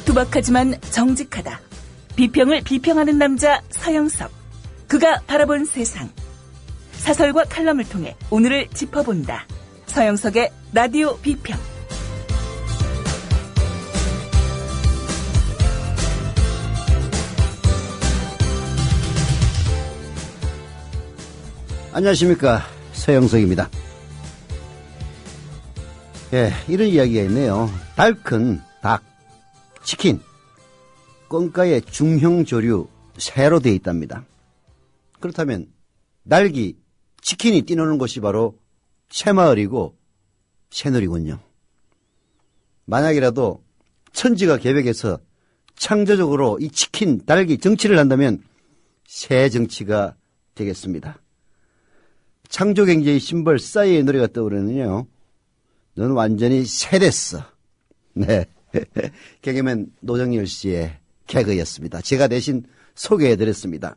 투박하지만 정직하다. 비평을 비평하는 남자 서영석. 그가 바라본 세상. 사설과 칼럼을 통해 오늘을 짚어본다. 서영석의 라디오 비평. 안녕하십니까, 서영석입니다. 이런 이야기가 있네요. 닭은 닭, 치킨, 껌가의 중형 조류 새로 되어 있답니다. 그렇다면 닭이, 치킨이 뛰노는 곳이 바로 새마을이고 새누리군요. 만약이라도 천지가 계획해서 창조적으로 이 치킨, 닭이 정치를 한다면 새 정치가 되겠습니다. 창조경제의 심벌 싸이의 노래가 떠오르는요. 넌 완전히 새 됐어. 네. 개그맨 노정열 씨의 개그였습니다. 제가 대신 소개해드렸습니다.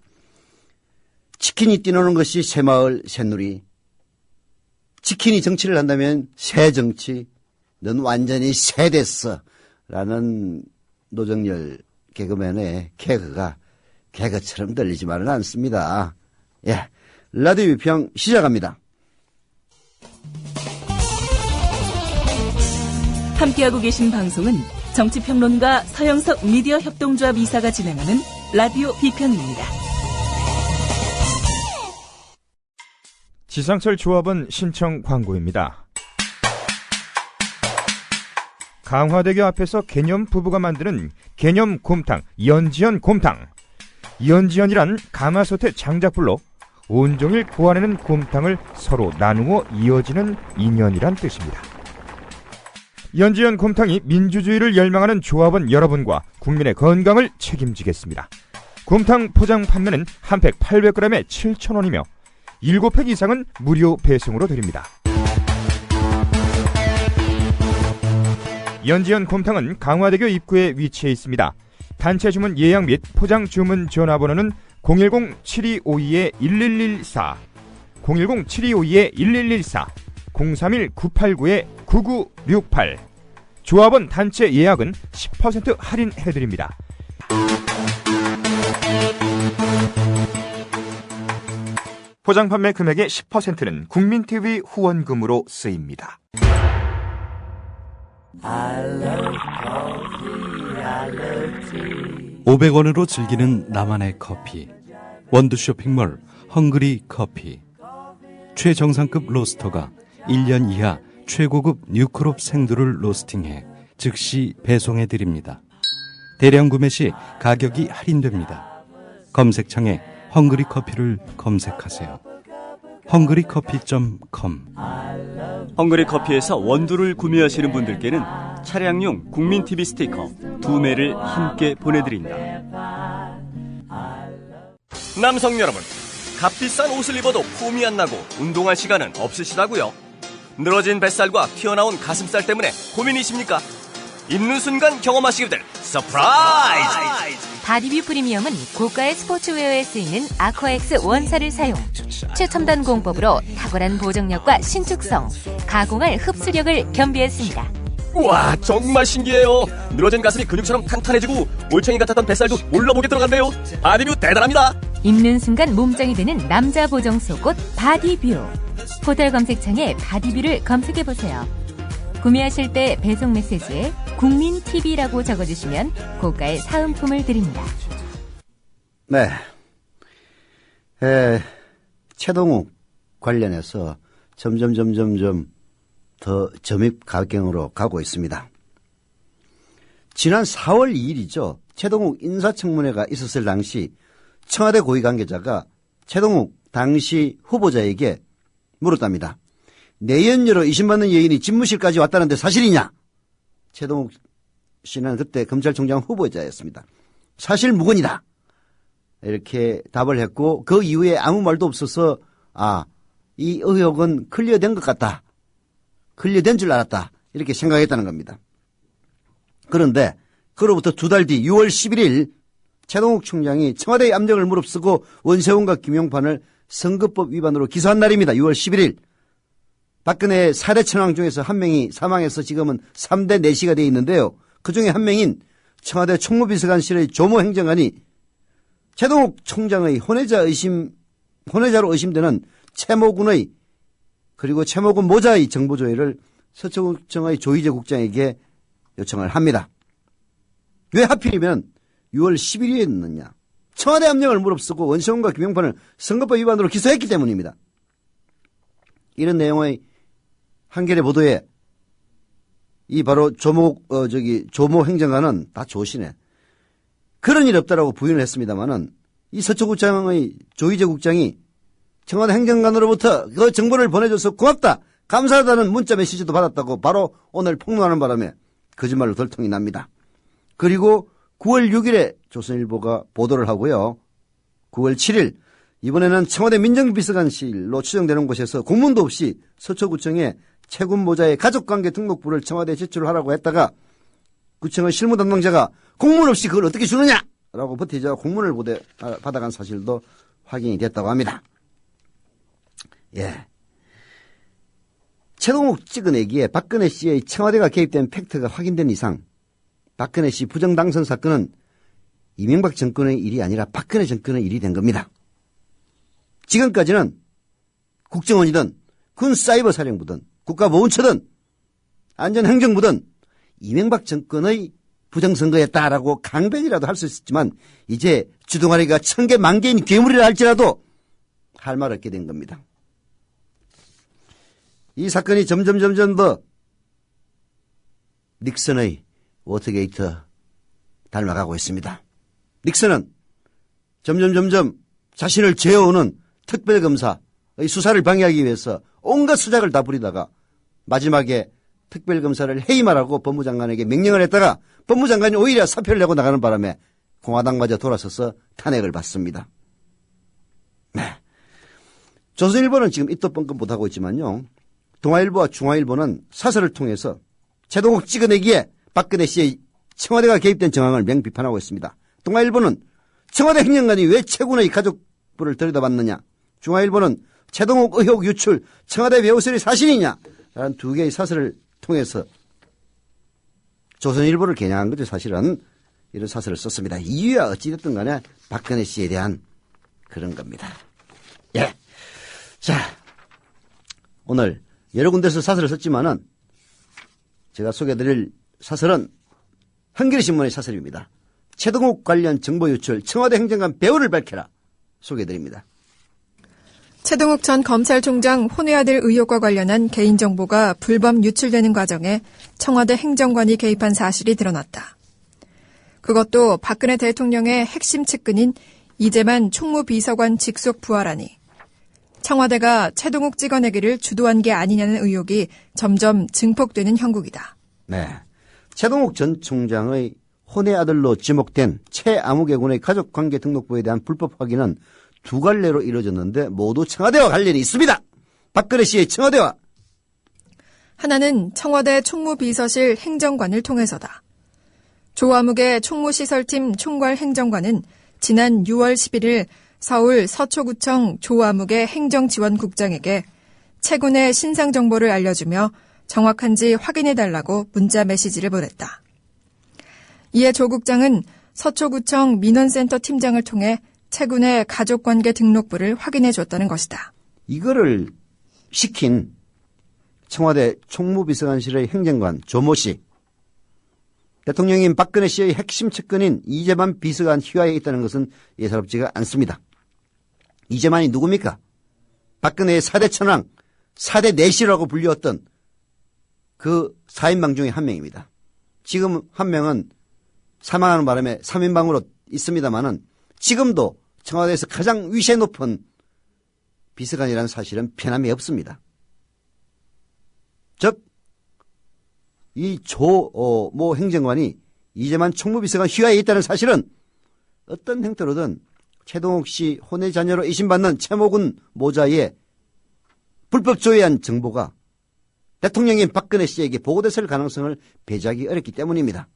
치킨이 뛰노는 것이 새마을, 새누리. 치킨이 정치를 한다면 새 정치. 넌 완전히 새 됐어. 라는 노정열 개그맨의 개그가 개그처럼 들리지만은 않습니다. 예. 라디오 비평 시작합니다. 함께하고 계신 방송은 정치평론가 서영석 미디어 협동조합 이사가 진행하는 라디오 비평입니다. 지상철 조합원 신청 광고입니다. 강화대교 앞에서 개념 부부가 만드는 개념 곰탕, 연지연 곰탕. 연지연이란 가마솥의 장작불로 온종일 구워내는 곰탕을 서로 나누어 이어지는 인연이란 뜻입니다. 연지연 곰탕이 민주주의를 열망하는 조합원 여러분과 국민의 건강을 책임지겠습니다. 곰탕 포장 판매는 한 팩 800g에 7,000원이며 7팩 이상은 무료 배송으로 드립니다. 연지연 곰탕은 강화대교 입구에 위치해 있습니다. 단체 주문 예약 및 포장 주문 전화번호는 010-7252-1114, 010-7252-1114, 031-989-9968. 조합원 단체 예약은 10% 할인해드립니다. 포장 판매 금액의 10%는 국민TV 후원금으로 쓰입니다. 500원으로 즐기는 나만의 커피. 원두 쇼핑몰 헝그리 커피. 최정상급 로스터가 1년 이하 최고급 뉴크롭 생두를 로스팅해 즉시 배송해드립니다. 대량 구매 시 가격이 할인됩니다. 검색창에 헝그리 커피를 검색하세요. 헝그리커피.com. 헝그리 커피에서 원두를 구매하시는 분들께는 차량용 국민TV 스티커 2매를 함께 보내드린다. 남성 여러분, 값비싼 옷을 입어도 폼이 안 나고 운동할 시간은 없으시다고요? 늘어진 뱃살과 튀어나온 가슴살 때문에 고민이십니까? 입는 순간 경험하시게 될 서프라이즈! 바디뷰 프리미엄은 고가의 스포츠웨어에 쓰이는 아쿠아엑스 원사를 사용, 최첨단 공법으로 탁월한 보정력과 신축성, 가공할 흡수력을 겸비했습니다. 우와, 정말 신기해요. 늘어진 가슴이 근육처럼 탄탄해지고 올챙이 같았던 뱃살도 올라보게 들어간대요. 바디뷰 대단합니다. 입는 순간 몸짱이 되는 남자 보정 속옷 바디뷰. 포털 검색창에 바디뷰를 검색해보세요. 구매하실 때 배송 메시지에 국민TV라고 적어주시면 고가의 사은품을 드립니다. 네. 최동욱 관련해서 점점 더 점입 가경으로 가고 있습니다. 지난 4월 2일이죠. 최동욱 인사청문회가 있었을 당시 청와대 고위 관계자가 최동욱 당시 후보자에게 물었답니다. 내연녀로 의심받는 여인이 집무실까지 왔다는데 사실이냐? 최동욱 씨는 그때 검찰총장 후보자였습니다. 사실 무근이다. 이렇게 답을 했고 그 이후에 아무 말도 없어서 이 의혹은 클리어된 것 같다. 클리어된 줄 알았다. 이렇게 생각했다는 겁니다. 그런데 그로부터 2달 뒤 6월 11일 최동욱 총장이 청와대의 압력을 무릅쓰고 원세훈과 김용판을 선거법 위반으로 기소한 날입니다. 6월 11일. 박근혜 4대 천왕 중에서 한 명이 사망해서 지금은 3대 4시가 되어 있는데요. 그중에 한 명인 청와대 총무비서관실의 조모 행정관이 최동욱 총장의 혼외자로 의심되는 최모군의 그리고 최모군 모자의 정보 조회를 서초구청의 조희재 국장에게 요청을 합니다. 왜 하필이면 6월 10일에 했느냐? 청와대 압력을 무릅쓰고 원시훈과 김용판을 선거법 위반으로 기소했기 때문입니다. 이런 내용의 한겨레 보도에 이 바로 조모 행정관은 다 조시네. 그런 일 없다라고 부인을 했습니다만은 이 서초구청의 조희재 국장이 청와대 행정관으로부터 그 정보를 보내줘서 고맙다, 감사하다는 문자 메시지도 받았다고 바로 오늘 폭로하는 바람에 거짓말로 들통이 납니다. 그리고 9월 6일에 조선일보가 보도를 하고요. 9월 7일 이번에는 청와대 민정비서관실로 추정되는 곳에서 공문도 없이 서초구청에 최군 모자의 가족관계 등록부를 청와대에 제출하라고 했다가 구청의 실무 담당자가 공문 없이 그걸 어떻게 주느냐라고 버티자 공문을 받아간 사실도 확인이 됐다고 합니다. 예. 최동욱 찍어내기에 박근혜 씨의 청와대가 개입된 팩트가 확인된 이상 박근혜 씨 부정당선 사건은 이명박 정권의 일이 아니라 박근혜 정권의 일이 된 겁니다. 지금까지는 국정원이든 군사이버사령부든 국가보훈처든 안전행정부든 이명박 정권의 부정선거였다라고 강변이라도 할 수 있었지만 이제 주둥아리가 1000개 만개인 괴물이라 할지라도 할 말 없게 된 겁니다. 이 사건이 점점 더 닉슨의 워터게이트 닮아가고 있습니다. 닉슨은 점점 자신을 죄어오는 특별검사의 수사를 방해하기 위해서 온갖 수작을 다 부리다가 마지막에 특별검사를 해임하라고 법무장관에게 명령을 했다가 법무장관이 오히려 사표를 내고 나가는 바람에 공화당마저 돌아서서 탄핵을 받습니다. 네. 조선일보는 지금 입도 뻥끗 못하고 있지만요. 동아일보와 중화일보는 사설을 통해서 최동욱 찍어내기에 박근혜 씨의 청와대가 개입된 정황을 맹비판하고 있습니다. 동아일보는 청와대 행정관이 왜 최군의 가족부를 들여다봤느냐. 중화일보는 최동욱 의혹 유출 청와대 배우설이 사실이냐. 라는 두 개의 사설을 통해서 조선일보를 겨냥한 거죠. 사실은 이런 사설을 썼습니다. 이유야 어찌됐든 간에 박근혜 씨에 대한 그런 겁니다. 예. 자, 오늘 여러 군데서 사설을 썼지만은 제가 소개해드릴 사설은 한겨레신문의 사설입니다. 최동욱 관련 정보 유출 청와대 행정관 배우를 밝혀라 소개해드립니다. 최동욱 전 검찰총장 혼외아들 의혹과 관련한 개인정보가 불법 유출되는 과정에 청와대 행정관이 개입한 사실이 드러났다. 그것도 박근혜 대통령의 핵심 측근인 이재만 총무비서관 직속 부하라니 청와대가 최동욱 찍어내기를 주도한 게 아니냐는 의혹이 점점 증폭되는 형국이다. 네, 최동욱 전 총장의 혼외아들로 지목된 최아무개 군의 가족관계 등록부에 대한 불법 확인은 두 갈래로 이루어졌는데 모두 청와대와 관련이 있습니다. 박근혜 씨의 청와대와. 하나는 청와대 총무비서실 행정관을 통해서다. 조아무개 총무시설팀 총괄 행정관은 지난 6월 11일 서울 서초구청 조아무개 행정지원국장에게 최군의 신상 정보를 알려주며 정확한지 확인해달라고 문자 메시지를 보냈다. 이에 조 국장은 서초구청 민원센터 팀장을 통해 최군의 가족관계 등록부를 확인해줬다는 것이다. 이거를 시킨 청와대 총무비서관실의 행정관 조모 씨, 대통령인 박근혜 씨의 핵심 측근인 이재만 비서관 휘하에 있다는 것은 예사롭지가 않습니다. 이재만이 누굽니까? 박근혜의 4대 천왕, 4대 내시라고 불렸던 그 4인방 중에 한 명입니다. 지금 한 명은 사망하는 바람에 3인방으로 있습니다마는 지금도 청와대에서 가장 위세 높은 비서관이라는 사실은 변함이 없습니다. 즉, 이 조모 행정관이 이재만 총무비서관 휘하에 있다는 사실은 어떤 형태로든 최동욱 씨 혼외 자녀로 의심받는 최모군 모자의 불법 조회한 정보가 대통령인 박근혜 씨에게 보고됐을 가능성을 배제하기 어렵기 때문입니다.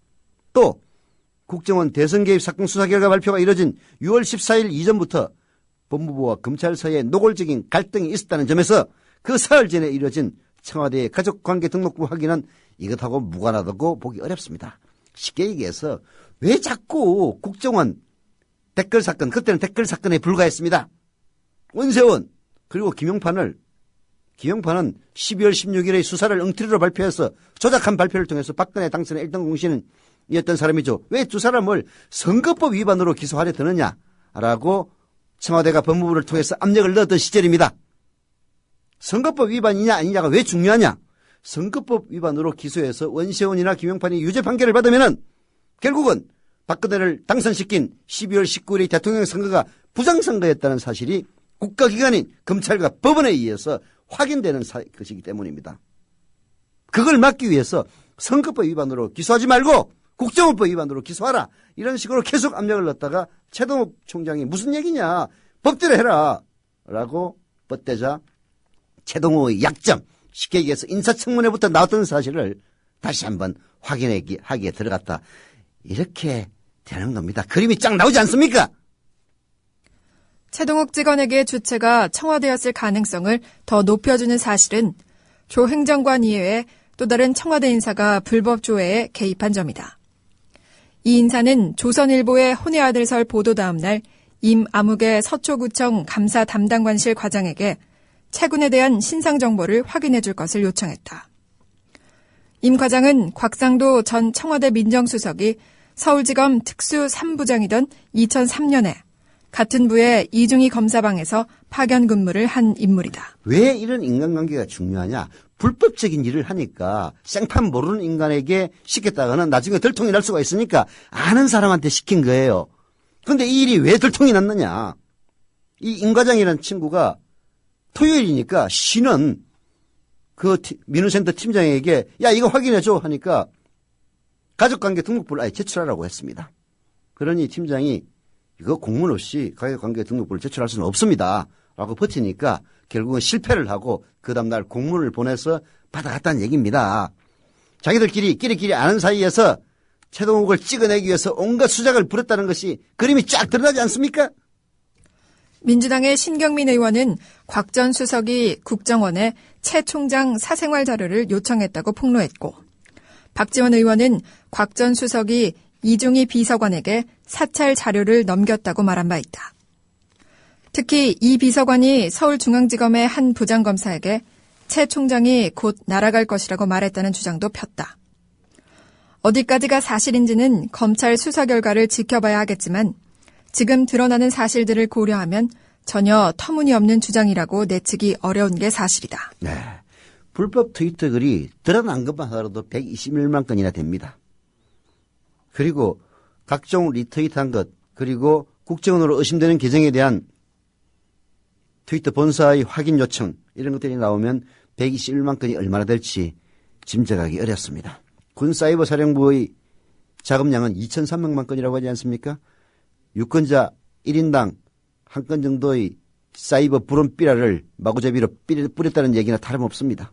또 국정원 대선 개입 사건 수사 결과 발표가 이뤄진 6월 14일 이전부터 법무부와 검찰 사이에 노골적인 갈등이 있었다는 점에서 그 사흘 전에 이뤄진 청와대의 가족관계 등록부 확인은 이것하고 무관하다고 보기 어렵습니다. 쉽게 얘기해서 왜 자꾸 국정원 댓글 사건, 그때는 댓글 사건에 불과했습니다. 원세훈 그리고 김용판은 12월 16일에 수사를 엉터리로 발표해서 조작한 발표를 통해서 박근혜 당선의 1등 공신이었던 사람이죠. 왜 두 사람을 선거법 위반으로 기소하려 드느냐라고 청와대가 법무부를 통해서 압력을 넣었던 시절입니다. 선거법 위반이냐 아니냐가 왜 중요하냐. 선거법 위반으로 기소해서 원세훈이나 김용판이 유죄 판결을 받으면은 결국은 박근혜를 당선시킨 12월 19일의 대통령 선거가 부정선거였다는 사실이 국가기관인 검찰과 법원에 의해서 확인되는 것이기 때문입니다. 그걸 막기 위해서 선거법 위반으로 기소하지 말고 국정원법 위반으로 기소하라. 이런 식으로 계속 압력을 넣었다가 최동욱 총장이 무슨 얘기냐. 법대로 해라. 라고 뻗대자 최동욱의 약점, 쉽게 얘기해서 인사청문회부터 나왔던 사실을 다시 한번 확인하기에 들어갔다. 이렇게 되는 겁니다. 그림이 쫙 나오지 않습니까? 최동욱 직원에게 주체가 청와대였을 가능성을 더 높여주는 사실은 조 행정관 이외에 또 다른 청와대 인사가 불법 조회에 개입한 점이다. 이 인사는 조선일보의 혼의 아들설 보도 다음 날 임아무개 서초구청 감사 담당관실 과장에게 채군에 대한 신상 정보를 확인해 줄 것을 요청했다. 임 과장은 곽상도 전 청와대 민정수석이 서울지검 특수 3부장이던 2003년에 같은 부의 이중희 검사방에서 파견 근무를 한 인물이다. 왜 이런 인간관계가 중요하냐? 불법적인 일을 하니까 생판 모르는 인간에게 시켰다가는 나중에 들통이 날 수가 있으니까 아는 사람한테 시킨 거예요. 그런데 이 일이 왜 들통이 났느냐? 이 임 과장이라는 친구가 토요일이니까 쉬는 그 민우센터 팀장에게 야 이거 확인해줘 하니까 가족관계 등록부를 아예 제출하라고 했습니다. 그러니 팀장이 이거 공문 없이 가족관계 등록부를 제출할 수는 없습니다. 라고 버티니까 결국은 실패를 하고 그 다음날 공문을 보내서 받아갔다는 얘기입니다. 자기들끼리 끼리끼리 아는 사이에서 최동욱을 찍어내기 위해서 온갖 수작을 부렸다는 것이 그림이 쫙 드러나지 않습니까? 민주당의 신경민 의원은 곽 전 수석이 국정원에 최 총장 사생활 자료를 요청했다고 폭로했고 박지원 의원은 곽 전 수석이 이중희 비서관에게 사찰 자료를 넘겼다고 말한 바 있다. 특히 이 비서관이 서울중앙지검의 한 부장검사에게 최 총장이 곧 날아갈 것이라고 말했다는 주장도 폈다. 어디까지가 사실인지는 검찰 수사 결과를 지켜봐야 하겠지만 지금 드러나는 사실들을 고려하면 전혀 터무니없는 주장이라고 내치기 어려운 게 사실이다. 네, 불법 트위터 글이 드러난 것만 하더라도 121만 건이나 됩니다. 그리고 각종 리트윗한 것 그리고 국정원으로 의심되는 계정에 대한 트위터 본사의 확인 요청 이런 것들이 나오면 121만 건이 얼마나 될지 짐작하기 어렵습니다. 군사이버사령부의 작업량은 2,300만 건이라고 하지 않습니까? 유권자 1인당 한 건 정도의 사이버 불온삐라를 마구잡이로 뿌렸다는 얘기나 다름없습니다.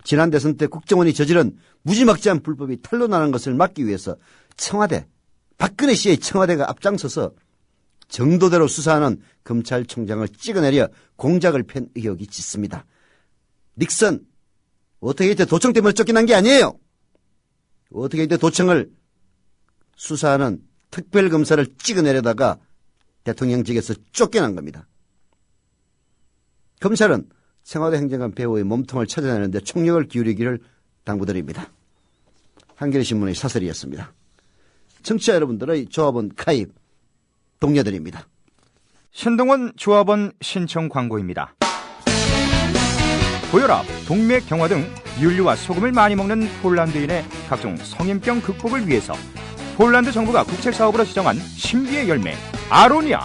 지난 대선 때 국정원이 저지른 무지막지한 불법이 탄로나는 것을 막기 위해서 청와대, 박근혜 씨의 청와대가 앞장서서 정도대로 수사하는 검찰총장을 찍어내려 공작을 편 의혹이 짙습니다. 닉슨, 워터게이트 도청 때문에 쫓겨난 게 아니에요. 워터게이트 도청을 수사하는 특별검사를 찍어내려다가 대통령직에서 쫓겨난 겁니다. 검찰은 청와대 행정관 배우의 몸통을 찾아내는데 총력을 기울이기를 당부드립니다. 한겨레신문의 사설이었습니다. 청취자 여러분들의 조합원 가입 독려드립니다. 신동원 조합원 신청 광고입니다. 고혈압, 동맥 경화 등 윤리와 소금을 많이 먹는 폴란드인의 각종 성인병 극복을 위해서 폴란드 정부가 국책사업으로 지정한 신비의 열매 아로니아.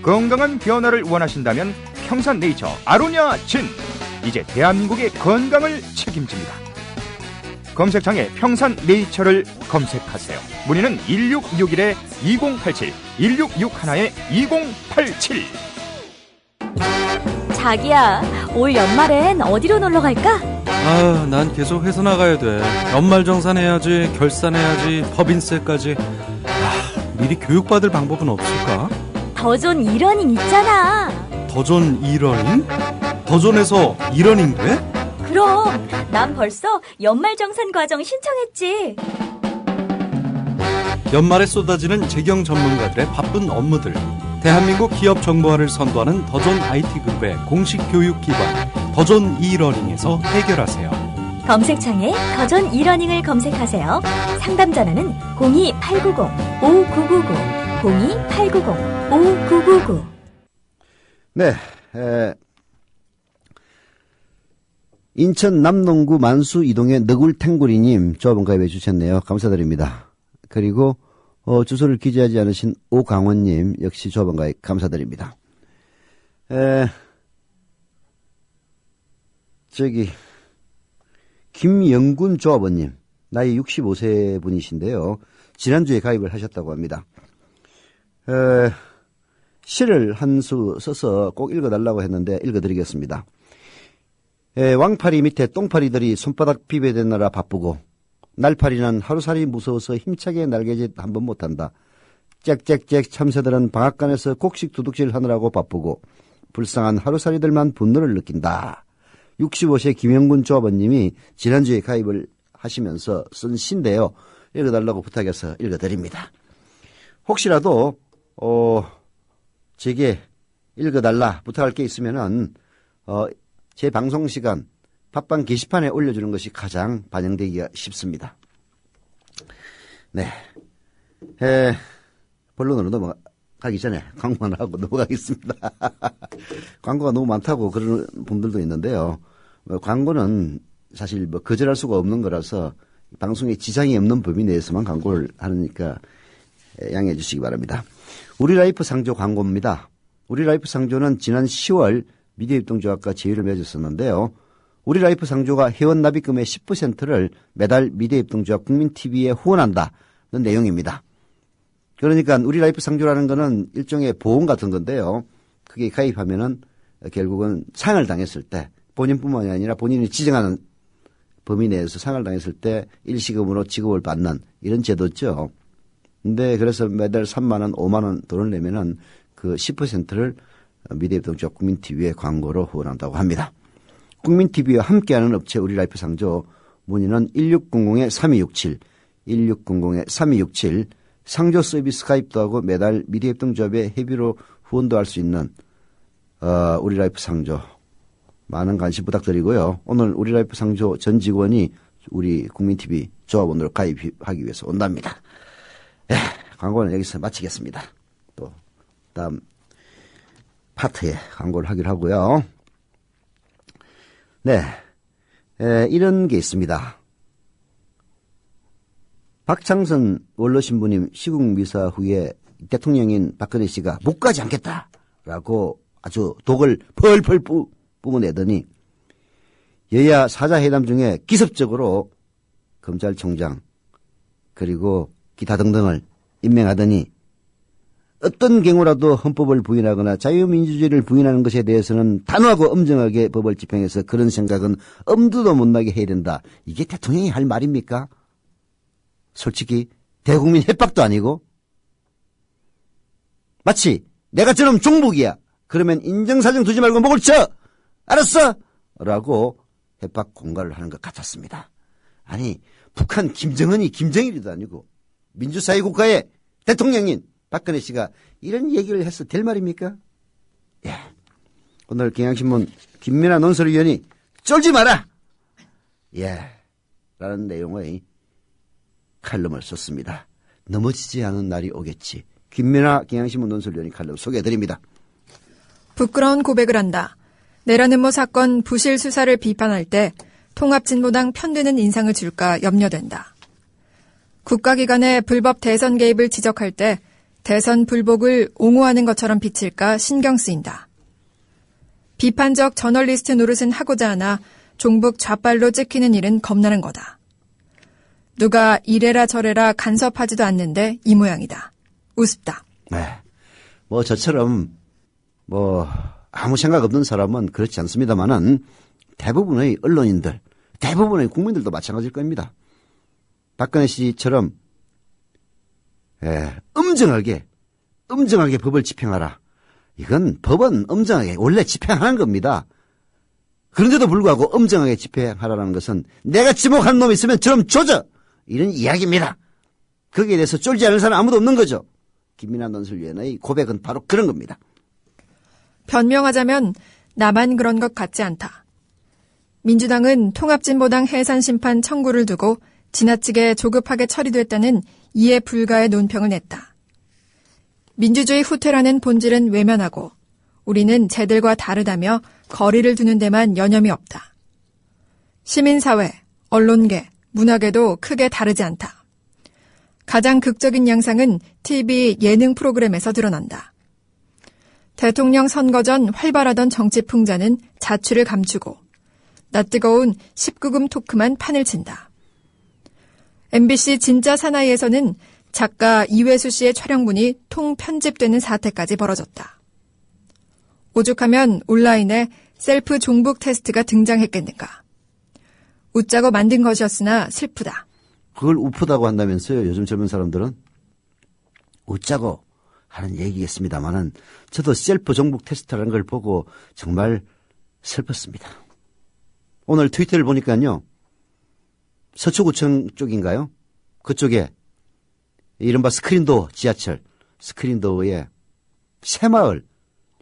건강한 변화를 원하신다면 평산네이처 아로니아 진. 이제 대한민국의 건강을 책임집니다. 검색창에 평산네이처를 검색하세요. 문의는 1661-2087 1661-2087. 자기야, 올 연말엔 어디로 놀러 갈까? 아, 난 계속 회사 나가야 돼. 연말 정산해야지, 결산해야지, 법인세까지. 미리 교육받을 방법은 없을까? 더존 이러닝 있잖아. 더존 이러닝? 더존에서 이러닝 돼? 그럼 난 벌써 연말 정산 과정 신청했지. 연말에 쏟아지는 재경 전문가들의 바쁜 업무들, 대한민국 기업 정보화를 선도하는 더존 IT그룹의 공식 교육기관 더존 e러닝에서 해결하세요. 검색창에 더존 e러닝을 검색하세요. 상담 전화는 02-890-5999, 02-890-5999. 네, 인천 남농구 만수 이동의 너굴탱구리님 조합원 가입해 주셨네요. 감사드립니다. 그리고 주소를 기재하지 않으신 오강원님 역시 조합원 가입 감사드립니다. 김영군 조합원님 나이 65세 분이신데요. 지난주에 가입을 하셨다고 합니다. 시를 한 수 써서 꼭 읽어달라고 했는데 읽어드리겠습니다. 왕파리 밑에 똥파리들이 손바닥 비벼대느라 바쁘고 날파리는 하루살이 무서워서 힘차게 날개짓 한번 못한다. 짹짹짹 참새들은 방앗간에서 곡식 두둑질 하느라고 바쁘고 불쌍한 하루살이들만 분노를 느낀다. 65세 김영군 조합원님이 지난주에 가입을 하시면서 쓴 시인데요. 읽어달라고 부탁해서 읽어드립니다. 혹시라도 제게 읽어달라 부탁할 게 있으면은 제 방송 시간 팟빵 게시판에 올려주는 것이 가장 반영되기가 쉽습니다. 네, 본론으로 넘어가기 전에 광고만 하고 넘어가겠습니다. 광고가 너무 많다고 그러는 분들도 있는데요. 광고는 사실 거절할 수가 없는 거라서 방송에 지장이 없는 범위 내에서만 광고를 하니까 양해해 주시기 바랍니다. 우리라이프 상조 광고입니다. 우리라이프 상조는 지난 10월 미디어협동조합과 제휴를 맺었었는데요. 우리라이프 상조가 회원 납입금의 10%를 매달 미디어협동조합 국민TV에 후원한다는 내용입니다. 그러니까 우리라이프 상조라는 거는 일종의 보험 같은 건데요. 그게 가입하면은 결국은 상을 당했을 때 본인뿐만이 아니라 본인이 지정하는 범위 내에서 상을 당했을 때 일시금으로 지급을 받는 이런 제도죠. 근데 그래서 매달 3만 원, 5만 원 돈을 내면은 그 10%를 미디어협동조합 국민TV에 광고로 후원한다고 합니다. 국민TV와 함께하는 업체 우리라이프 상조 문의는 1600-3267, 1600-3267 상조 서비스 가입도 하고 매달 미디어협동조합의 회비로 후원도 할 수 있는 우리라이프 상조 많은 관심 부탁드리고요. 오늘 우리라이프 상조 전 직원이 우리 국민TV 조합원으로 가입하기 위해서 온답니다. 광고는 여기서 마치겠습니다. 또 다음 파트에 광고를 하기로 하고요. 네, 이런 게 있습니다. 박창선 원로신부님 시국 미사 후에 대통령인 박근혜 씨가 못 가지 않겠다라고 아주 독을 펄펄 뿜어내더니 여야 사자회담 중에 기습적으로 검찰총장 그리고 기타 등등을 임명하더니 어떤 경우라도 헌법을 부인하거나 자유민주주의를 부인하는 것에 대해서는 단호하고 엄정하게 법을 집행해서 그런 생각은 엄두도 못 나게 해야 된다. 이게 대통령이 할 말입니까? 솔직히 대국민 협박도 아니고 마치 내가 저놈 종북이야. 그러면 인정사정 두지 말고 목을 쳐. 알았어? 라고 협박 공갈을 하는 것 같았습니다. 아니 북한 김정은이 김정일이도 아니고 민주사회 국가의 대통령인 박근혜 씨가 이런 얘기를 해서 될 말입니까? 예. 오늘 경향신문 김민아 논설위원이 쫄지 마라! 예. 라는 내용의 칼럼을 썼습니다. 넘어지지 않은 날이 오겠지. 김민아 경향신문 논설위원이 칼럼 소개해드립니다. 부끄러운 고백을 한다. 내란음모 사건 부실 수사를 비판할 때 통합진보당 편드는 인상을 줄까 염려된다. 국가기관의 불법 대선 개입을 지적할 때 대선 불복을 옹호하는 것처럼 비칠까 신경 쓰인다. 비판적 저널리스트 노릇은 하고자 하나 종북 좌빨로 찍히는 일은 겁나는 거다. 누가 이래라 저래라 간섭하지도 않는데 이 모양이다. 우습다. 네. 저처럼 아무 생각 없는 사람은 그렇지 않습니다만은 대부분의 언론인들, 대부분의 국민들도 마찬가지일 겁니다. 박근혜 씨처럼 엄정하게 법을 집행하라. 이건 법은 엄정하게 원래 집행하는 겁니다. 그런데도 불구하고 엄정하게 집행하라는 것은 내가 지목한 놈이 있으면 저놈 조져! 이런 이야기입니다. 거기에 대해서 쫄지 않을 사람 아무도 없는 거죠. 김민하 논설위원의 고백은 바로 그런 겁니다. 변명하자면 나만 그런 것 같지 않다. 민주당은 통합진보당 해산심판 청구를 두고 지나치게 조급하게 처리됐다는 이해 불가의 논평을 냈다. 민주주의 후퇴라는 본질은 외면하고 우리는 쟤들과 다르다며 거리를 두는 데만 여념이 없다. 시민사회, 언론계, 문화계도 크게 다르지 않다. 가장 극적인 양상은 TV 예능 프로그램에서 드러난다. 대통령 선거 전 활발하던 정치 풍자는 자취를 감추고 낯뜨거운 19금 토크만 판을 친다. MBC 진짜 사나이에서는 작가 이회수 씨의 촬영분이 통편집되는 사태까지 벌어졌다. 오죽하면 온라인에 셀프 종북 테스트가 등장했겠는가. 웃자고 만든 것이었으나 슬프다. 그걸 우프다고 한다면서요. 요즘 젊은 사람들은. 웃자고 하는 얘기겠습니다만은 저도 셀프 종북 테스트라는 걸 보고 정말 슬펐습니다. 오늘 트위터를 보니까요. 서초구청 쪽인가요? 그쪽에 이른바 스크린도어 지하철 스크린도어에 새마을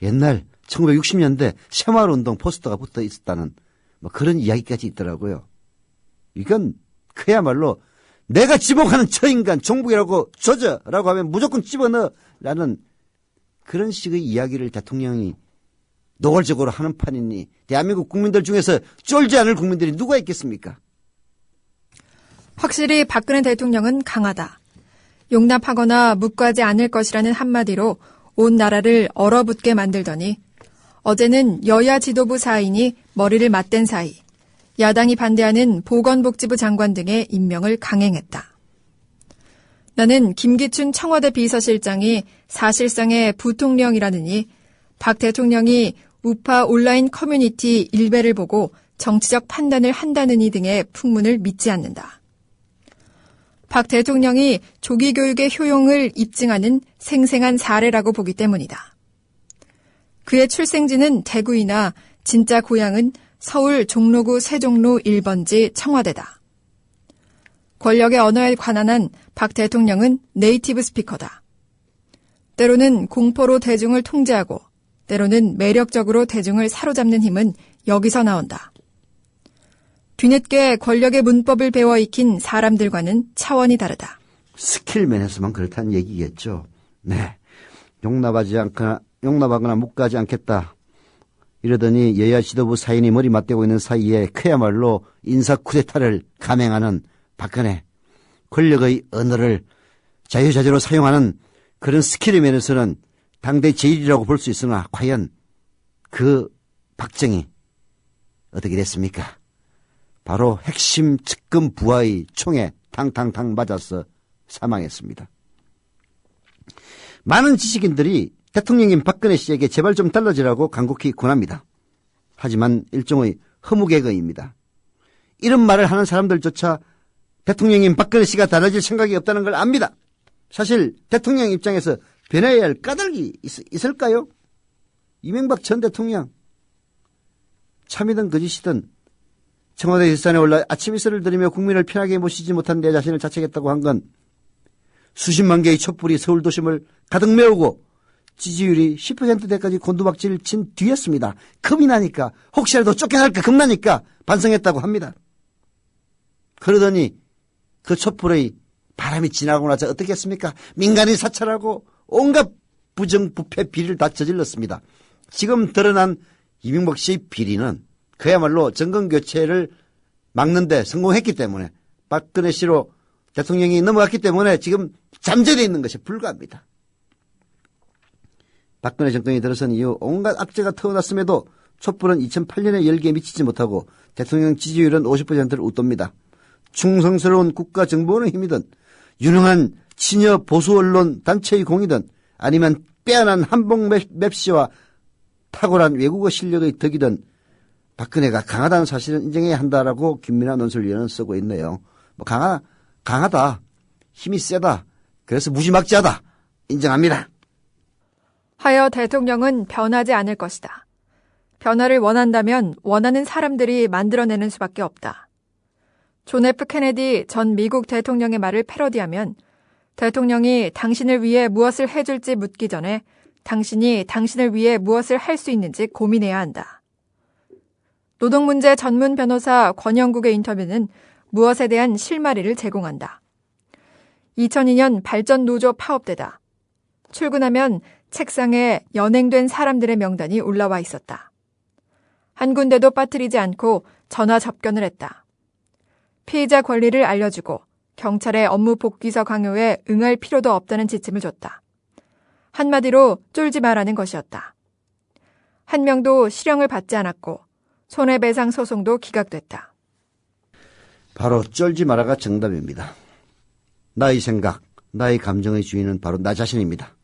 옛날 1960년대 새마을 운동 포스터가 붙어 있었다는 뭐 그런 이야기까지 있더라고요. 이건 그야말로 내가 지목하는 저 인간 종북이라고 조져라고 하면 무조건 집어넣으라는 그런 식의 이야기를 대통령이 노골적으로 하는 판이니 대한민국 국민들 중에서 쫄지 않을 국민들이 누가 있겠습니까? 확실히 박근혜 대통령은 강하다. 용납하거나 묵과지 않을 것이라는 한마디로 온 나라를 얼어붙게 만들더니 어제는 여야 지도부 사이니 머리를 맞댄 사이 야당이 반대하는 보건복지부 장관 등의 임명을 강행했다. 나는 김기춘 청와대 비서실장이 사실상의 부통령이라느니 박 대통령이 우파 온라인 커뮤니티 일배를 보고 정치적 판단을 한다느니 등의 풍문을 믿지 않는다. 박 대통령이 조기 교육의 효용을 입증하는 생생한 사례라고 보기 때문이다. 그의 출생지는 대구이나 진짜 고향은 서울 종로구 세종로 1번지 청와대다. 권력의 언어에 관한한 박 대통령은 네이티브 스피커다. 때로는 공포로 대중을 통제하고 때로는 매력적으로 대중을 사로잡는 힘은 여기서 나온다. 뒤늦게 권력의 문법을 배워 익힌 사람들과는 차원이 다르다. 스킬면에서만 그렇다는 얘기겠죠. 네, 용납하거나 묵과하지 않겠다. 이러더니 여야 지도부 사인이 머리 맞대고 있는 사이에 그야말로 인사 쿠데타를 감행하는 박근혜. 권력의 언어를 자유자재로 사용하는 그런 스킬의 면에서는 당대 제일이라고 볼 수 있으나 과연 그 박정희 어떻게 됐습니까? 바로 핵심 측근 부하의 총에 탕탕탕 맞아서 사망했습니다. 많은 지식인들이 대통령인 박근혜 씨에게 제발 좀 달라지라고 간곡히 권합니다. 하지만 일종의 허무개그입니다. 이런 말을 하는 사람들조차 대통령인 박근혜 씨가 달라질 생각이 없다는 걸 압니다. 사실 대통령 입장에서 변해야 할 까닭이 있을까요? 이명박 전 대통령 참이든 거짓이든 청와대 일산에 올라 아침 이슬을 들이며 국민을 편하게 모시지 못한 내 자신을 자책했다고 한 건 수십만 개의 촛불이 서울 도심을 가득 메우고 지지율이 10%대까지 곤두박질 친 뒤였습니다. 겁이 나니까 혹시라도 쫓겨날까 겁나니까 반성했다고 합니다. 그러더니 그 촛불의 바람이 지나고 나서 어떻게 했습니까? 민간인 사찰하고 온갖 부정부패 비리를 다 저질렀습니다. 지금 드러난 이명박 씨의 비리는 그야말로 정권교체를 막는 데 성공했기 때문에 박근혜 씨로 대통령이 넘어갔기 때문에 지금 잠재되어 있는 것이 불가합니다. 박근혜 정권이 들어선 이후 온갖 악재가 터어났음에도 촛불은 2008년에 열기에 미치지 못하고 대통령 지지율은 50%를 웃돕니다. 충성스러운 국가정보원의 힘이든 유능한 친여 보수 언론 단체의 공이든 아니면 빼어난 한복 맵시와 탁월한 외국어 실력의 덕이든 박근혜가 강하다는 사실을 인정해야 한다라고 김민하 논설위원은 쓰고 있네요. 뭐 강하다, 힘이 세다, 그래서 무지막지하다 인정합니다. 하여 대통령은 변하지 않을 것이다. 변화를 원한다면 원하는 사람들이 만들어내는 수밖에 없다. 존 F 케네디 전 미국 대통령의 말을 패러디하면 대통령이 당신을 위해 무엇을 해줄지 묻기 전에 당신이 당신을 위해 무엇을 할 수 있는지 고민해야 한다. 노동문제 전문 변호사 권영국의 인터뷰는 무엇에 대한 실마리를 제공한다. 2002년 발전노조 파업되다. 출근하면 책상에 연행된 사람들의 명단이 올라와 있었다. 한 군데도 빠뜨리지 않고 전화 접견을 했다. 피해자 권리를 알려주고 경찰의 업무 복귀서 강요에 응할 필요도 없다는 지침을 줬다. 한마디로 쫄지 말라는 것이었다. 한 명도 실형을 받지 않았고 손해배상 소송도 기각됐다. 바로 쫄지 마라가 정답입니다. 나의 생각, 나의 감정의 주인은 바로 나 자신입니다.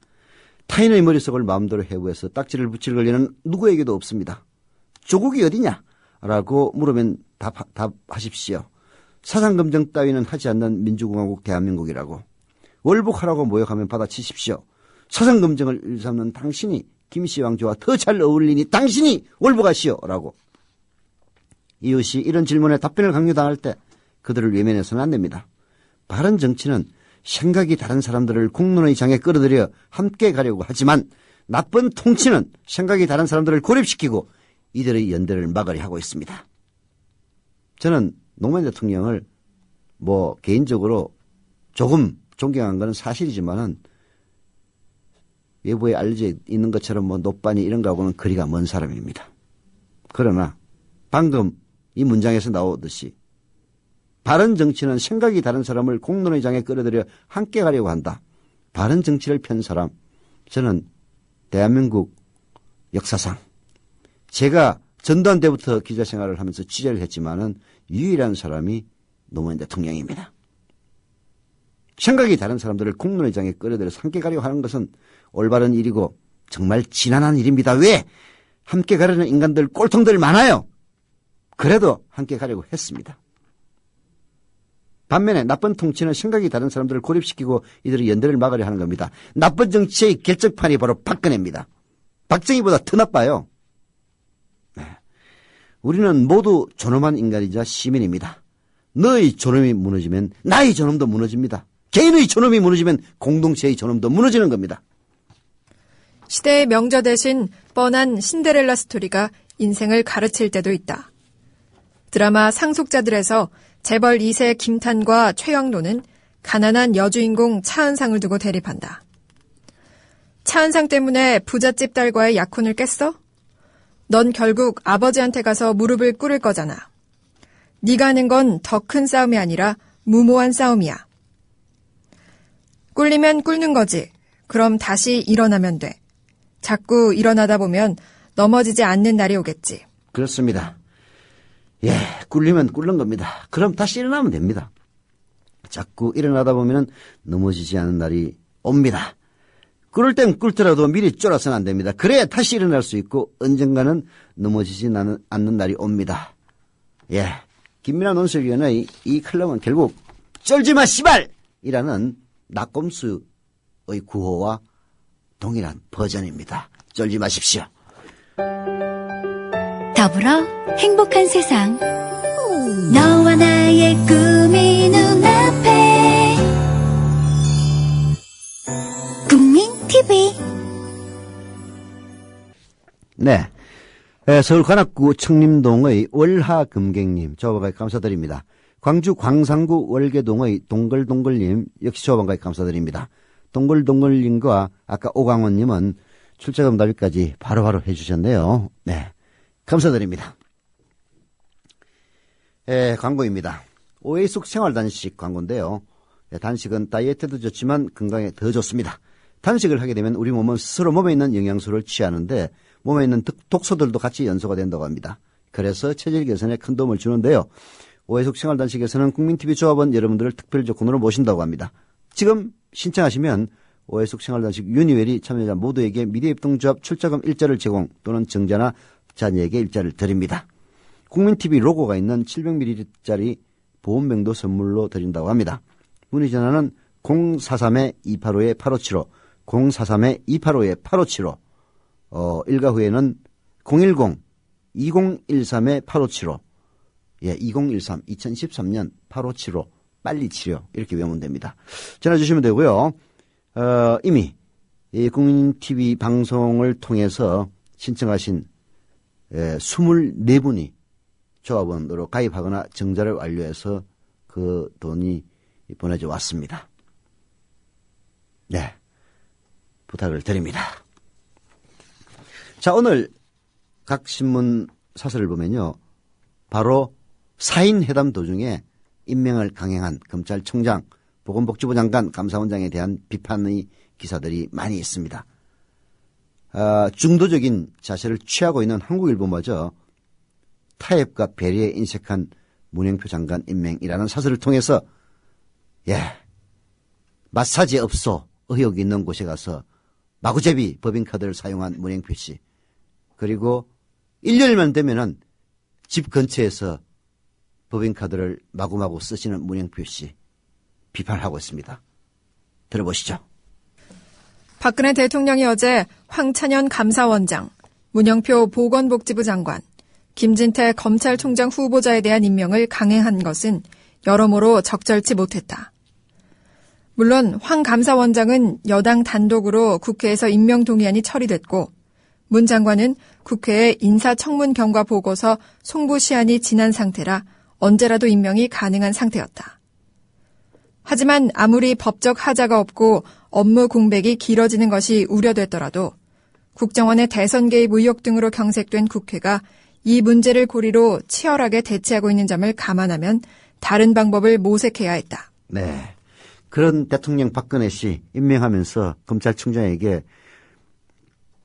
타인의 머릿속을 마음대로 해부해서 딱지를 붙일 권리는 누구에게도 없습니다. 조국이 어디냐? 라고 물으면 답하십시오. 사상검증 따위는 하지 않는 민주공화국 대한민국이라고. 월북하라고 모욕하면 받아치십시오. 사상검증을 일삼는 당신이 김씨 왕조와 더 잘 어울리니 당신이 월북하시오. 라고. 이웃이 이런 질문에 답변을 강요당할 때 그들을 외면해서는 안 됩니다. 바른 정치는 생각이 다른 사람들을 공론의 장에 끌어들여 함께 가려고 하지만 나쁜 통치는 생각이 다른 사람들을 고립시키고 이들의 연대를 막으려 하고 있습니다. 저는 노무현 대통령을 개인적으로 조금 존경한 건 사실이지만은 외부에 알려져 있는 것처럼 노빠니 이런 거하고는 거리가 먼 사람입니다. 그러나 방금 이 문장에서 나오듯이 바른 정치는 생각이 다른 사람을 공론의 장에 끌어들여 함께 가려고 한다. 바른 정치를 편 사람, 저는 대한민국 역사상 제가 전두환 때부터 기자 생활을 하면서 취재를 했지만은 유일한 사람이 노무현 대통령입니다. 생각이 다른 사람들을 공론의 장에 끌어들여 함께 가려고 하는 것은 올바른 일이고 정말 지난한 일입니다. 왜? 함께 가려는 인간들 꼴통들 많아요. 그래도 함께 가려고 했습니다. 반면에 나쁜 통치는 생각이 다른 사람들을 고립시키고 이들의 연대를 막으려 하는 겁니다. 나쁜 정치의 결정판이 바로 박근혜입니다. 박정희보다 더 나빠요. 네. 우리는 모두 존엄한 인간이자 시민입니다. 너의 존엄이 무너지면 나의 존엄도 무너집니다. 개인의 존엄이 무너지면 공동체의 존엄도 무너지는 겁니다. 시대의 명저 대신 뻔한 신데렐라 스토리가 인생을 가르칠 때도 있다. 드라마 상속자들에서 재벌 2세 김탄과 최영로는 가난한 여주인공 차은상을 두고 대립한다. 차은상 때문에 부잣집 딸과의 약혼을 깼어? 넌 결국 아버지한테 가서 무릎을 꿇을 거잖아. 네가 하는 건 더 큰 싸움이 아니라 무모한 싸움이야. 꿀리면 꿇는 거지. 그럼 다시 일어나면 돼. 자꾸 일어나다 보면 넘어지지 않는 날이 오겠지. 그렇습니다. 예, 꿀리면 꿇는 겁니다. 그럼 다시 일어나면 됩니다. 자꾸 일어나다 보면 넘어지지 않는 날이 옵니다. 꿇을 땐 꿇더라도 미리 쫄아서는 안 됩니다. 그래야 다시 일어날 수 있고 언젠가는 넘어지지 않는 날이 옵니다. 예, 김민하 논설위원의 이 칼럼은 결국 쫄지마 씨발! 이라는 낙곰수의 구호와 동일한 버전입니다. 쫄지 마십시오. 더불어 행복한 세상. 너와 나의 꿈이 눈앞에. 국민 TV. 네. 서울 관악구 청림동의 월하금객님, 조합원가에 감사드립니다. 광주 광산구 월계동의 동글동글님, 역시 조합원가에 감사드립니다. 동글동글님과 아까 오광원님은 출자금 답변까지 바로바로 해주셨네요. 네. 감사드립니다. 광고입니다. 오해숙 생활단식 광고인데요. 단식은 다이어트도 좋지만 건강에 더 좋습니다. 단식을 하게 되면 우리 몸은 스스로 몸에 있는 영양소를 취하는데 몸에 있는 독소들도 같이 연소가 된다고 합니다. 그래서 체질 개선에 큰 도움을 주는데요. 오해숙 생활단식에서는 국민TV 조합원 여러분들을 특별 조건으로 모신다고 합니다. 지금 신청하시면 오해숙 생활단식 유니웰이 참여자 모두에게 미래협동조합 출자금 일자를 제공 또는 정자나 자녀에게 일자를 드립니다. 국민TV 로고가 있는 700ml짜리 보온병도 선물로 드린다고 합니다. 문의 전화는 043-285-8575, 043-285-8575, 일가 후에는 010-2013-8575, 예, 2013, 2013년 8575 빨리 치료 이렇게 외우면 됩니다. 전화 주시면 되고요. 이미 이 국민TV 방송을 통해서 신청하신 24분이 조합원으로 가입하거나 정자를 완료해서 그 돈이 보내져 왔습니다. 네, 부탁을 드립니다. 자, 오늘 각 신문 사설을 보면요, 바로 사인 회담 도중에 임명을 강행한 검찰총장, 보건복지부 장관, 감사원장에 대한 비판의 기사들이 많이 있습니다. 중도적인 자세를 취하고 있는 한국일보마저 타협과 배려에 인색한 문영표 장관 임명이라는 사설을 통해서 마사지 업소 의혹이 있는 곳에 가서 마구잡이 법인카드를 사용한 문영표 씨, 그리고 1년만 되면은 집 근처에서 법인카드를 마구마구 쓰시는 문영표 씨 비판하고 있습니다. 들어보시죠. 박근혜 대통령이 어제 황찬현 감사원장, 문영표 보건복지부 장관, 김진태 검찰총장 후보자에 대한 임명을 강행한 것은 여러모로 적절치 못했다. 물론 황 감사원장은 여당 단독으로 국회에서 임명 동의안이 처리됐고, 문 장관은 국회에 인사청문 경과 보고서 송부 시한이 지난 상태라 언제라도 임명이 가능한 상태였다. 하지만 아무리 법적 하자가 없고 업무 공백이 길어지는 것이 우려됐더라도 국정원의 대선 개입 의혹 등으로 경색된 국회가 이 문제를 고리로 치열하게 대치하고 있는 점을 감안하면 다른 방법을 모색해야 했다. 네, 그런 대통령 박근혜 씨 임명하면서 검찰총장에게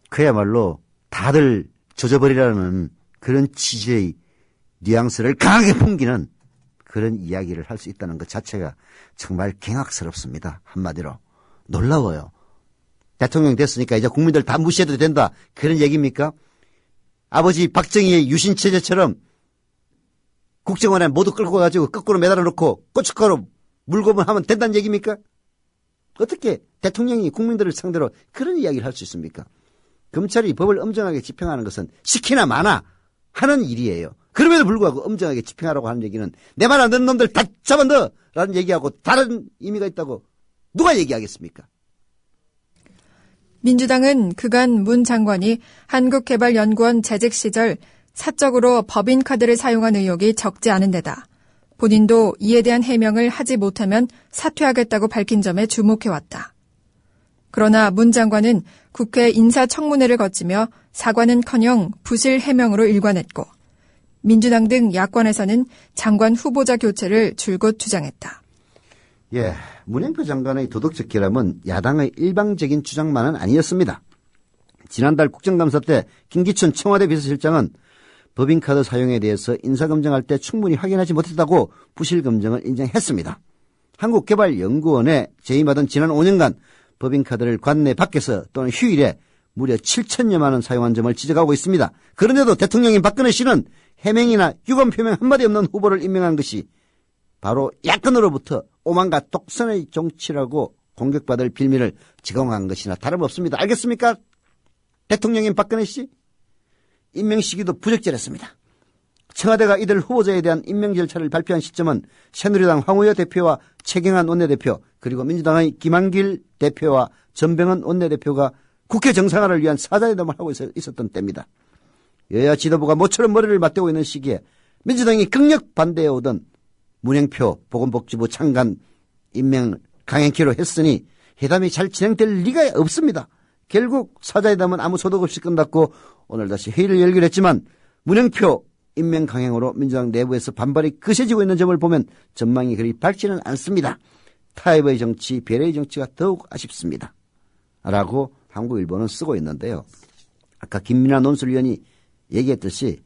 그야말로 다들 조져버리라는 그런 취지의 뉘앙스를 강하게 풍기는 그런 이야기를 할 수 있다는 것 자체가 정말 경악스럽습니다. 한마디로 놀라워요. 대통령 됐으니까 이제 국민들 다 무시해도 된다, 그런 얘기입니까? 아버지 박정희의 유신체제처럼 국정원에 모두 끌고 가지고 거꾸로 매달아 놓고 고춧가루 물고만 하면 된다는 얘기입니까? 어떻게 대통령이 국민들을 상대로 그런 이야기를 할 수 있습니까? 검찰이 법을 엄정하게 집행하는 것은 시키나 마나 하는 일이에요. 그럼에도 불구하고 엄정하게 집행하라고 하는 얘기는 내 말 안 듣는 놈들 다 잡아넣어라는 얘기하고 다른 의미가 있다고 누가 얘기하겠습니까? 민주당은 그간 문 장관이 한국개발연구원 재직 시절 사적으로 법인카드를 사용한 의혹이 적지 않은 데다 본인도 이에 대한 해명을 하지 못하면 사퇴하겠다고 밝힌 점에 주목해왔다. 그러나 문 장관은 국회 인사청문회를 거치며 사과는커녕 부실 해명으로 일관했고, 민주당 등 야권에서는 장관 후보자 교체를 줄곧 주장했다. 문영표 장관의 도덕적 결함은 야당의 일방적인 주장만은 아니었습니다. 지난달 국정감사 때 김기춘 청와대 비서실장은 법인카드 사용에 대해서 인사검증할 때 충분히 확인하지 못했다고 부실검증을 인정했습니다. 한국개발연구원에 재임하던 지난 5년간 법인카드를 관내 밖에서 또는 휴일에 무려 7천여만 원 사용한 점을 지적하고 있습니다. 그런데도 대통령인 박근혜 씨는 해명이나 유감 표명 한마디 없는 후보를 임명한 것이 바로 야권으로부터 오만과 독선의 정치라고 공격받을 빌미를 제공한 것이나 다름없습니다. 알겠습니까? 대통령인 박근혜 씨? 임명 시기도 부적절했습니다. 청와대가 이들 후보자에 대한 임명 절차를 발표한 시점은 새누리당 황우여 대표와 최경환 원내대표, 그리고 민주당의 김한길 대표와 전병헌 원내대표가 국회 정상화를 위한 사자회담을 하고 있었던 때입니다. 여야 지도부가 모처럼 머리를 맞대고 있는 시기에 민주당이 극력 반대해오던 문영표 보건복지부 장관 임명 강행키로 했으니 회담이 잘 진행될 리가 없습니다. 결국 사자회담은 아무 소득 없이 끝났고 오늘 다시 회의를 열기로 했지만 문영표 임명 강행으로 민주당 내부에서 반발이 거세지고 있는 점을 보면 전망이 그리 밝지는 않습니다. 타협의 정치, 배려의 정치가 더욱 아쉽습니다. 라고 한국일보는 쓰고 있는데요. 아까 김민아 논술위원이 얘기했듯이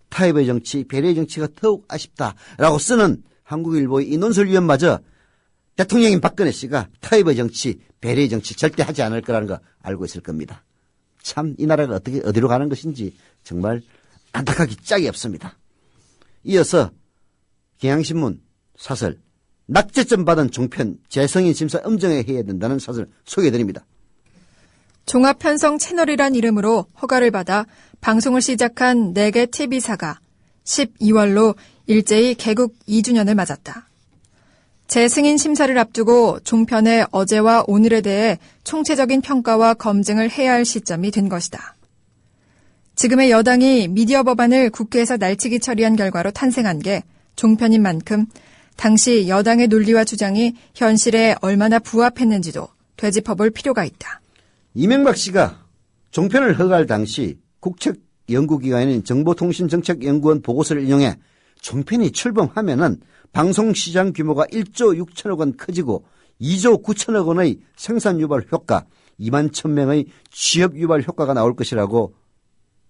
타협의 정치, 배려의 정치가 더욱 아쉽다라고 쓰는 한국일보의 이 논술위원마저 대통령인 박근혜 씨가 타협의 정치, 배려의 정치 절대 하지 않을 거라는 거 알고 있을 겁니다. 참 이 나라가 어디로 가는 것인지 정말 안타깝기 짝이 없습니다. 이어서 경향신문 사설 낙제점 받은 종편 재성인 심사 엄정하게 해야 된다는 사설 소개해드립니다. 종합편성 채널이란 이름으로 허가를 받아 방송을 시작한 4개 TV사가 12월로 일제히 개국 2주년을 맞았다. 재승인 심사를 앞두고 종편의 어제와 오늘에 대해 총체적인 평가와 검증을 해야 할 시점이 된 것이다. 지금의 여당이 미디어 법안을 국회에서 날치기 처리한 결과로 탄생한 게 종편인 만큼 당시 여당의 논리와 주장이 현실에 얼마나 부합했는지도 되짚어볼 필요가 있다. 이명박 씨가 종편을 허가할 당시 국책연구기관인 정보통신정책연구원 보고서를 인용해 종편이 출범하면은 방송시장 규모가 1조 6천억 원 커지고 2조 9천억 원의 생산 유발 효과, 2만 1,000명의 취업 유발 효과가 나올 것이라고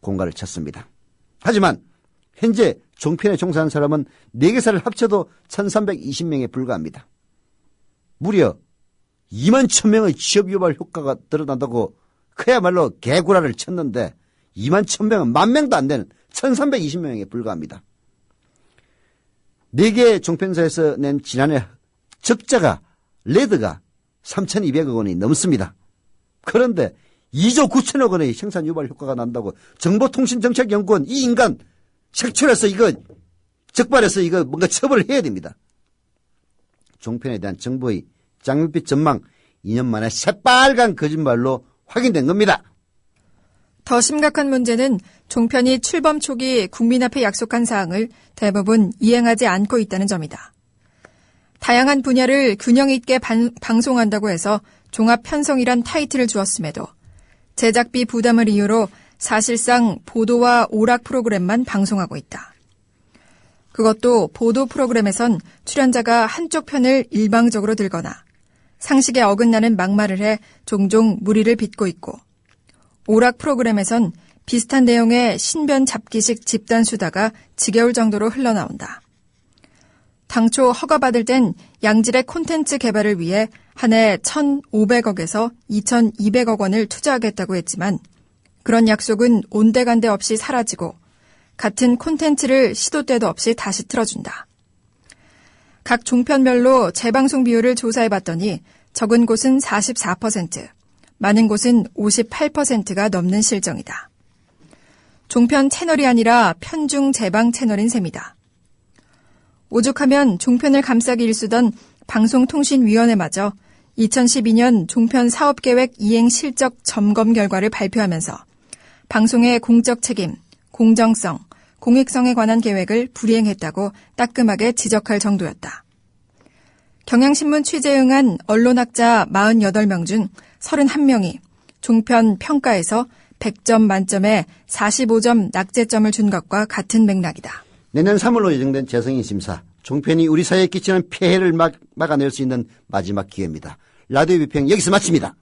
공가를 쳤습니다. 하지만 현재 종편에 종사하는 사람은 4개사를 합쳐도 1,320명에 불과합니다. 무려 2만 1,000명의 취업 유발 효과가 드러난다고 그야말로 개구라를 쳤는데 2만 1,000명은 10,000명도 안 되는 1,320명에 불과합니다. 4개 종편사에서 낸 지난해 적자가 레드가 3,200억 원이 넘습니다. 그런데 2조 9천억 원의 생산 유발 효과가 난다고 정보통신정책연구원 이 인간 색출해서 이거 적발해서 이거 뭔가 처벌을 해야 됩니다. 종편에 대한 정부의 짱밋빛 전망 2년 만에 새빨간 거짓말로 확인된 겁니다. 더 심각한 문제는 종편이 출범 초기 국민 앞에 약속한 사항을 대부분 이행하지 않고 있다는 점이다. 다양한 분야를 균형 있게 방송한다고 해서 종합편성이란 타이틀을 주었음에도 제작비 부담을 이유로 사실상 보도와 오락 프로그램만 방송하고 있다. 그것도 보도 프로그램에선 출연자가 한쪽 편을 일방적으로 들거나 상식에 어긋나는 막말을 해 종종 무리를 빚고 있고 오락 프로그램에선 비슷한 내용의 신변 잡기식 집단 수다가 지겨울 정도로 흘러나온다. 당초 허가받을 땐 양질의 콘텐츠 개발을 위해 한 해 1,500억에서 2,200억 원을 투자하겠다고 했지만 그런 약속은 온데간데 없이 사라지고 같은 콘텐츠를 시도 때도 없이 다시 틀어준다. 각 종편별로 재방송 비율을 조사해봤더니 적은 곳은 44%, 많은 곳은 58%가 넘는 실정이다. 종편 채널이 아니라 편중 재방 채널인 셈이다. 오죽하면 종편을 감싸기 일쑤던 방송통신위원회마저 2012년 종편 사업계획 이행 실적 점검 결과를 발표하면서 방송의 공적 책임, 공정성, 공익성에 관한 계획을 불이행했다고 따끔하게 지적할 정도였다. 경향신문 취재에 응한 언론학자 48명 중 31명이 종편 평가에서 100점 만점에 45점 낙제점을 준 것과 같은 맥락이다. 내년 3월로 예정된 재승인 심사, 종편이 우리 사회에 끼치는 폐해를 막아낼 수 있는 마지막 기회입니다. 라디오 비평 여기서 마칩니다.